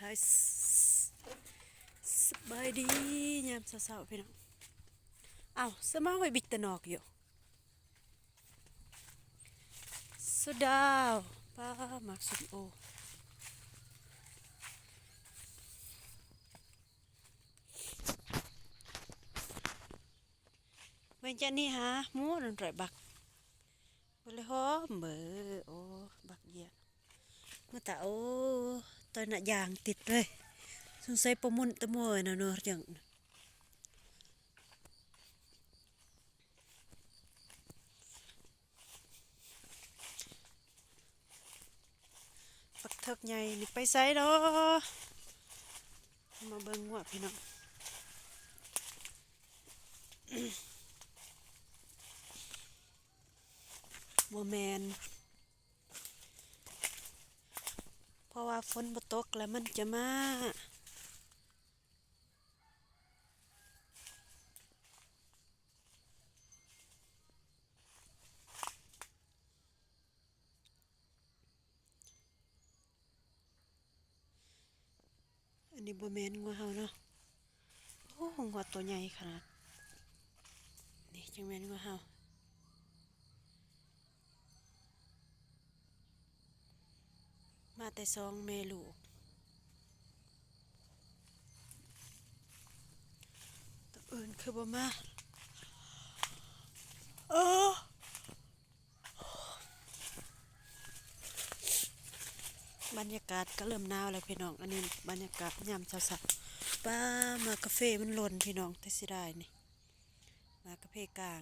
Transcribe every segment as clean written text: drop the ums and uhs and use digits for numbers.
ายสบายดียามเช้าๆพี่น้องอ้าวสมาไว้บิกตะนอกอยู่สุดาวป้าหมักส้มโอเว้นจะนี่ฮะหมูนั่นไรบักบ่เลยหอมเบอโอ้บักเยียเมื่อตาโอ้ตอนน่ะยางติดเลยสงสัยประมุนตะมวยน่ะเนาะจังปักเถิกใหญ่นี่ไปไสเนาะมาเบิ่งงัวพี่น้องบ่แม่นเพราะว่าฝนบ่ตกแล้วมันจะมาอันนี้บ่แม่นงัวเฮาเนาะโอ้งัวตัวใหญ่ขนาดนี่จังแม่นงัวเฮามาแต่สองแม่ลูกตัวอื่นคือบ่มาเออบรรยากาศก็เริ่มหนาวแล้วพี่น้องอันนี้บรรยากาศยามเช้าๆป้ามากาแฟมันหล่นพี่น้องแต่สิได้นี่มากาแฟกลาง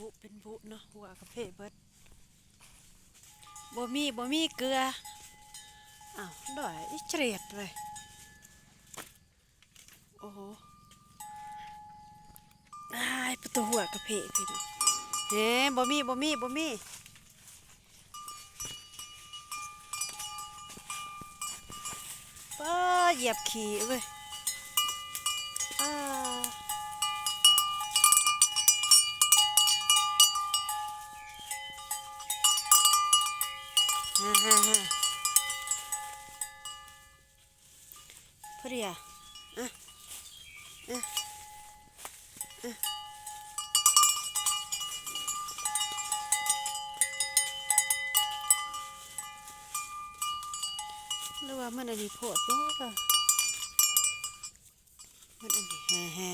บุเป็นบุเนาะหัวกาแฟเบิดบ่มีเกลืออ้าวดอยอีเฉรียดเลยโอ้โหอ้ายประตูหัวกาแฟพี่น้องเฮ้บ่มีป้าเหยียบขี่เว้ยป้าฮ่าพอดีอ่ะอ่ะอ่ะอ่ะหรือว่ามันอันนี้โพดบ่มันอันนี้แฮ่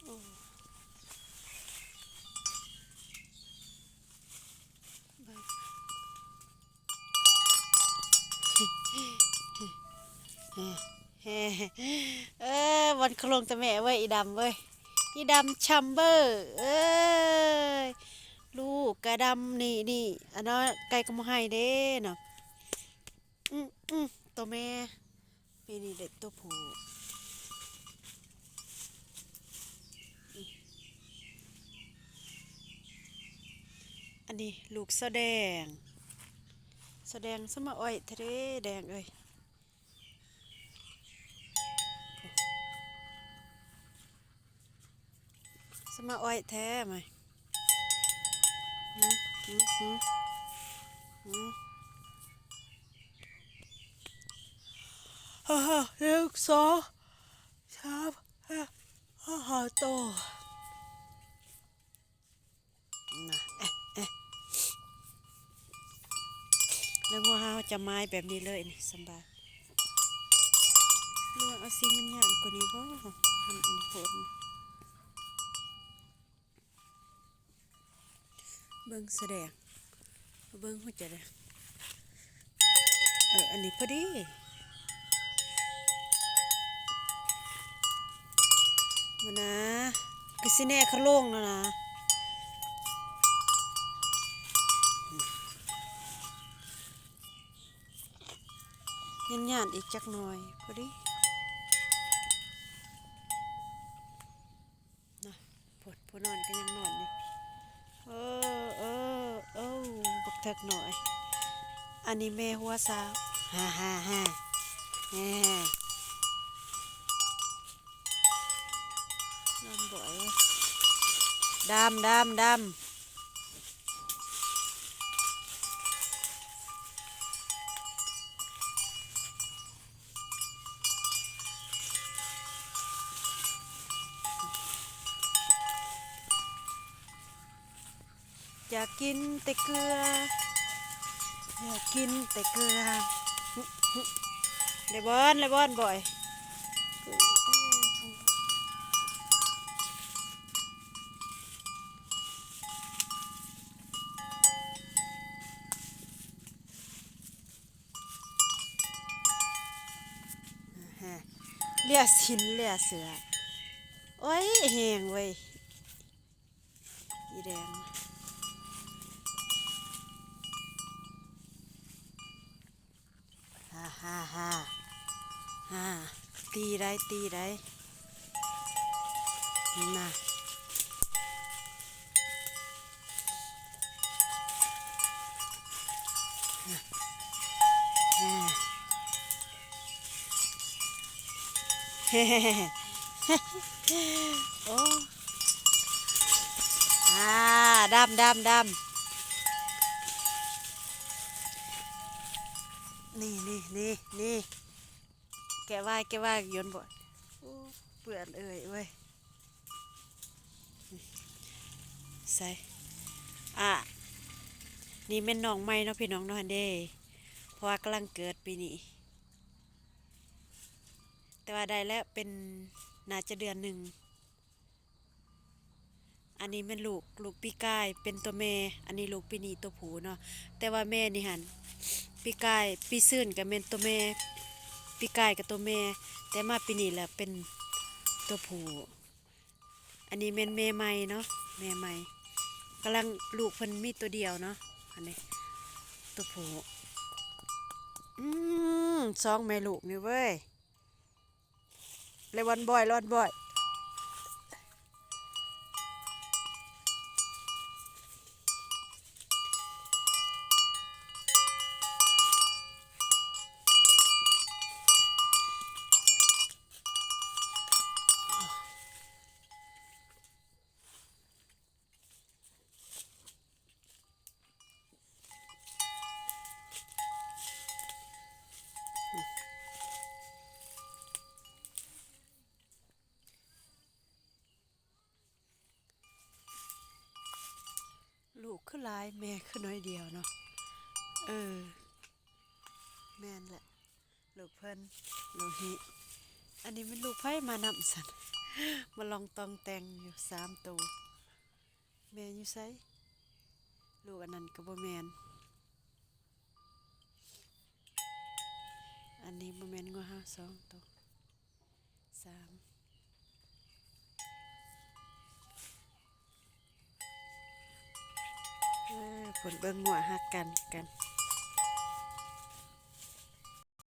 โอ้แฮ่เออวันคลงตะแม่เว้ยอีดำเว้ยอีดำชัมเบอร์เอ้ยลูกกระดำนี่อันนั้นไก่ก็มาให้เด้เนาะตัวแม่ปีนี้เด็กตัวผู้อันนี้ลูกแสดงสมาอ้อยทะเลแดงเอ้ยสมาอ้อยแท้ไหมหืมหืมหืมหืมฮ่าเล็กสองสามห้าโตนะแล้วงัวเฮาจะไม้แบบนี้เลยนี่สบายลวงเอาซิงเงี้ยกว่านี้บ่ทำอันนี้โหดเบิ่งแสดงเบิ่งหัวใจเลยอันนี้พอดีมานะคือสิแน่เขาโล่งแล้วนะยันอีกจักหน่อยพอดี นอนก็ยังนอนอยู่เออเออเอ้าบักเถิกหน่อยอันนี้แม่หัวสาวฮ่าฮ่าฮ่าแหมนอนบ่อยดำดำดำอยากกินแต่เกลืออยากกินแต่เกลือเลยบอนบ่อยฮะเลียสินเลียเสือโอ้ยแหงเว้ยอีแดงฮ่าฮ่าฮ่าฮ่าตีได้น่ะฮ่าเฮ้โอ้ดำนี่แกว่าโยนบ่อยโอ้เปื่อนเอ้ยเว้ยใส่อ่ะนี่แม่นน้องใหม่เนาะพี่น้องเนาะเด้เพราะว่ากำลังเกิดปีนี้แต่ว่าได้แล้วเป็นน่าจะเดือนหนึ่งอันนี้แม่นลูกปีกายเป็นตัวแม่อันนี้ลูกปีนี้ตัวผู้เนาะแต่ว่าแม่นี่หันปีกายปีซื่นกับแม่นตัวแม่ปีกายกับตัวแม่แต่มาปีนี้แหละเป็นตัวผู้อันนี้แม่นแม่ใหม่เนาะแม่ใหม่กำลังลูกเพิ่นมีตัวเดียวเนาะอันนี้ตัวผู้สองแม่ลูกนี่เว้ยเลยวันบ่อยรอดบ่อยลูกคือหลายแม่คือน้อยเดียวเนาะเออแม่นแหละลูกเพิ่นลูกฮิอันนี้เป็นลูกไผ่มานำสันมาลองตองแต่งอยู่3 ตัวแม่อยู่ไสลูกอันนั้นก็บ่แม่นอันนี้บ่แม่นงัวเฮา2 ตัว3เพิ่นเบิ่งงัวฮักกัน